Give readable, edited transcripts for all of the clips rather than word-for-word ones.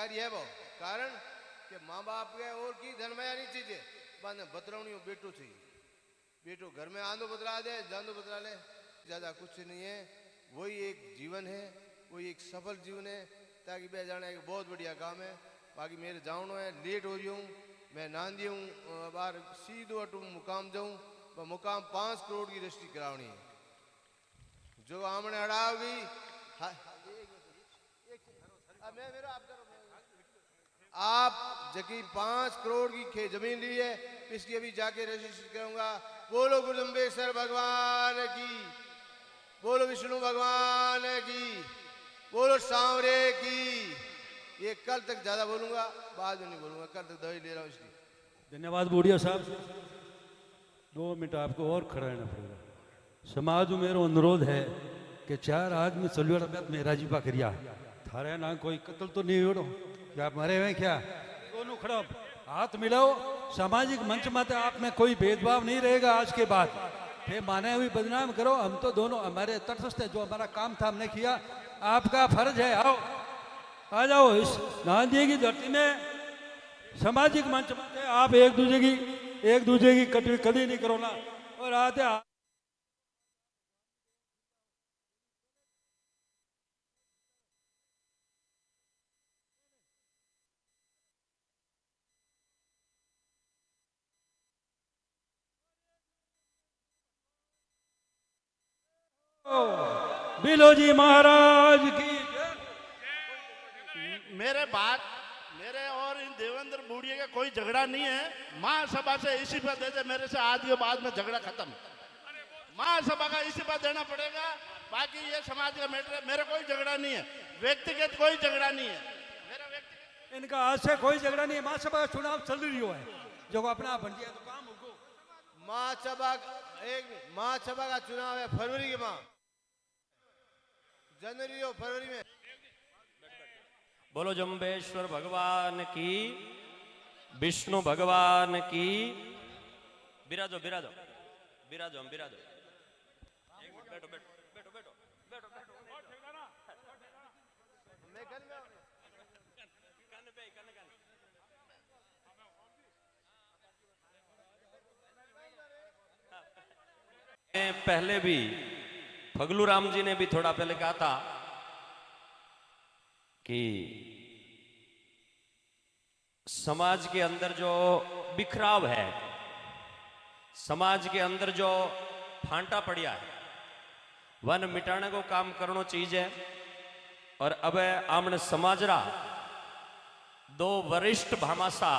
कार्य है वो कारण कि माँ बाप के और की धर्मया नहीं चाहिए बाद बतरावनी बेटो चाहिए बेटो घर में आंदो बतरा दे जांदो बतरा ले ज्यादा कुछ नहीं है वही एक जीवन है वही एक सफल जीवन है ताकि बे जाने एक बहुत बढ़िया काम है बाकी मेरे जानो है लेट हो रही हूँ मैं नांदी हूँ बाहर सीधो अटू मुकाम जाऊँ मुकाम 5 करोड़ की रजिस्ट्री करावनी है जो आमने अड़ाओगी आप जबकि 5 करोड़ की जमीन ली है इसकी अभी जाके रजिस्ट्री करूंगा बोलो गुरुजम्बेश्वर भगवान की बोलो विष्णु भगवान की बोलो सांवरे की ये कल तक ज्यादा बोलूंगा बाद में नहीं बोलूंगा कल तक दवाई ले रहा हूँ इसकी धन्यवाद बूढ़िया साहब 2 मिनट आपको और खड़ा रहना पड़ेगा समाज में मेरा अनुरोध है कि 4 आदमी चलवा मेरा जी पाखरिया थारे ना कोई कत्ल तो नहीं हो क्या मरे हुए क्या दोनों खड़ा हाथ मिलाओ सामाजिक मंच में तो आप में कोई भेदभाव नहीं रहेगा आज के बाद फिर माने हुई बदनाम करो हम तो दोनों हमारे तटस्थ है जो हमारा काम था हमने किया आपका फर्ज है आओ आ जाओ इस गांधी की धरती में सामाजिक मंच में आप एक दूसरे की कभी नहीं करो ना और आते बिलोजी महाराज की मेरे और इन देवेंद्र बूढ़िया का कोई झगड़ा नहीं है महासभा से इस्तीफा दे दे मेरे से आज के बाद में झगड़ा खत्म महासभा का इस्तीफा देना पड़ेगा बाकी ये समाज का मैटर है मेरा कोई झगड़ा नहीं है व्यक्तिगत कोई झगड़ा नहीं है मेरा व्यक्तिगत इनका आज से कोई झगड़ा नहीं है महासभा का चुनाव चल रही है जो अपना बन गया तो काम होगा महासभा का चुनाव है फरवरी के माह जनवरी और फरवरी में बोलो जम्बेश्वर भगवान की विष्णु भगवान की बिराजो बिराजो बिराजो हम बिराजो एक मिनट बैठो बैठो बैठो बैठो बैठो बैठो पहले भी फगलू राम जी ने भी थोड़ा पहले कहा था कि समाज के अंदर जो बिखराव है समाज के अंदर जो फांटा पड़िया है वन मिटाने को काम करना चाहिए और अब आमने समाजरा 2 वरिष्ठ भामासा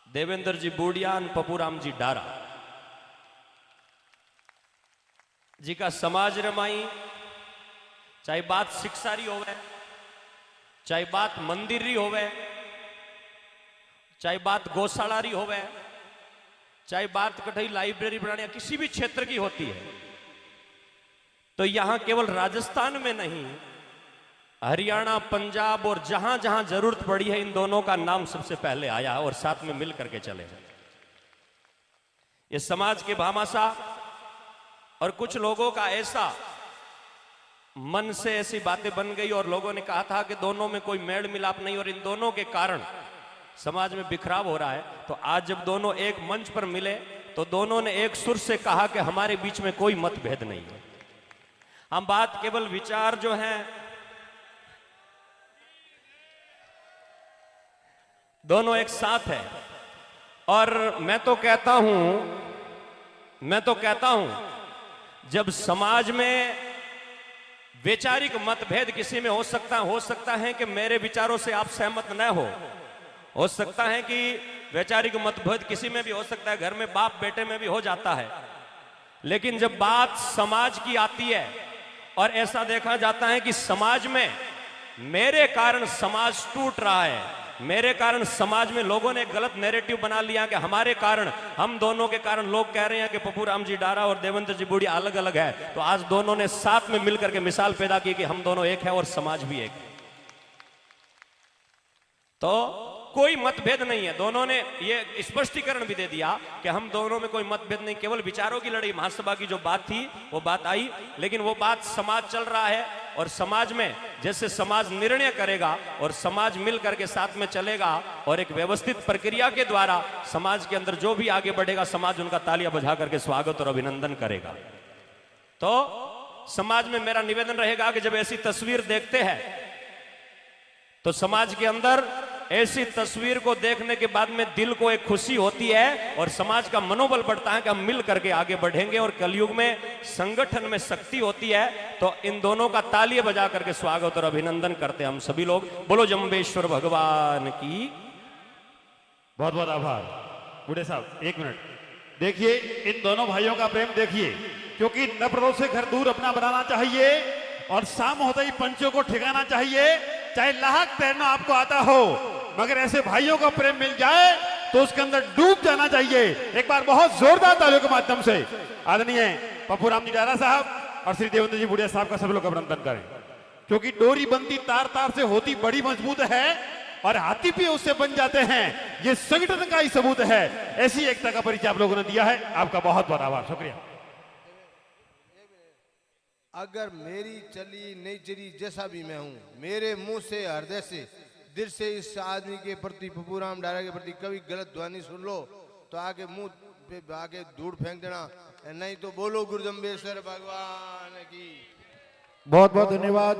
देवेंद्र जी बूढ़िया और पपूराम जी डारा जी का समाज रमाई चाहे बात शिक्षा री होवे चाहे बात मंदिर री होवे चाहे बात गौशाला री होवे चाहे बात कठई लाइब्रेरी बनाने या किसी भी क्षेत्र की होती है तो यहां केवल राजस्थान में नहीं हरियाणा पंजाब और जहां जहां जरूरत पड़ी है इन दोनों का नाम सबसे पहले आया और साथ में मिल करके चले ये समाज के भामासा और कुछ लोगों का ऐसा मन से ऐसी बातें बन गई और लोगों ने कहा था कि दोनों में कोई मेल मिलाप नहीं और इन दोनों के कारण समाज में बिखराव हो रहा है तो आज जब दोनों एक मंच पर मिले तो दोनों ने एक सुर से कहा कि हमारे बीच में कोई मतभेद नहीं है हम बात केवल विचार जो है दोनों एक साथ है और मैं तो कहता हूं जब समाज में वैचारिक मतभेद किसी में हो सकता है कि मेरे विचारों से आप सहमत न हो सकता है कि वैचारिक मतभेद किसी में भी हो सकता है घर में बाप बेटे में भी हो जाता है लेकिन जब बात समाज की आती है और ऐसा देखा जाता है कि समाज में मेरे कारण समाज टूट रहा है मेरे कारण समाज में लोगों ने गलत नैरेटिव बना लिया कि हमारे कारण हम दोनों के कारण लोग कह रहे हैं कि पपूराम जी डारा और देवेंद्र जी बूढ़िया अलग अलग है तो आज दोनों ने साथ में मिलकर के मिसाल पैदा की कि हम दोनों एक है और समाज भी एक तो कोई मतभेद नहीं है दोनों ने ये स्पष्टीकरण भी दे दिया कि हम दोनों में कोई मतभेद नहीं केवल विचारों की लड़ाई महासभा की जो बात थी वो बात आई लेकिन वो बात समाज चल रहा है और समाज में जैसे समाज निर्णय करेगा और समाज मिल करके साथ में चलेगा और एक व्यवस्थित प्रक्रिया के द्वारा समाज के अंदर जो भी आगे बढ़ेगा समाज उनका तालियां बजा करके स्वागत और अभिनंदन करेगा। तो समाज में मेरा निवेदन रहेगा कि जब ऐसी तस्वीर देखते हैं तो समाज के अंदर ऐसी तस्वीर को देखने के बाद में दिल को एक खुशी होती है और समाज का मनोबल बढ़ता है कि हम मिल करके आगे बढ़ेंगे और कलयुग में संगठन में शक्ति होती है। तो इन दोनों का तालियां बजा करके स्वागत और अभिनंदन करते हैं हम सभी लोग। बोलो जम्बेश्वर भगवान की। बहुत बहुत आभार। बूढ़े साहब 1 मिनट देखिए, इन दोनों भाइयों का प्रेम देखिए, क्योंकि नवरों से घर दूर अपना बनाना चाहिए और शाम होते ही पंचों को ठिकाना चाहिए, चाहे लाहक तैरना आपको आता हो, मगर ऐसे भाइयों का प्रेम मिल जाए तो उसके अंदर डूब जाना चाहिए। एक बार बहुत जोरदार तालियों के माध्यम से आदरणीय पप्पू राम जी डारा साहब और श्री देवेंद्र जी बुढ़िया साहब का सब लोग अभिनंदन करें, क्योंकि डोरी बनती तार तार से होती बड़ी मजबूत है और हाथी भी उससे बन जाते हैं। ये संगठन का ही सबूत है। ऐसी एकता का परिचय आप लोगों ने दिया है, आपका बहुत बहुत आभार, शुक्रिया। अगर मेरी चली नहीं चली जैसा भी मैं हूं, मेरे मुंह से हृदय से दिल से इस आदमी के प्रति पप्पू राम डारा के प्रति कभी गलत ध्वनि सुन लो तो आगे मुंह पे आगे धूड़ फेंक देना, नहीं तो बोलो गुरु जम्बेश्वर भगवान की। बहुत बहुत धन्यवाद।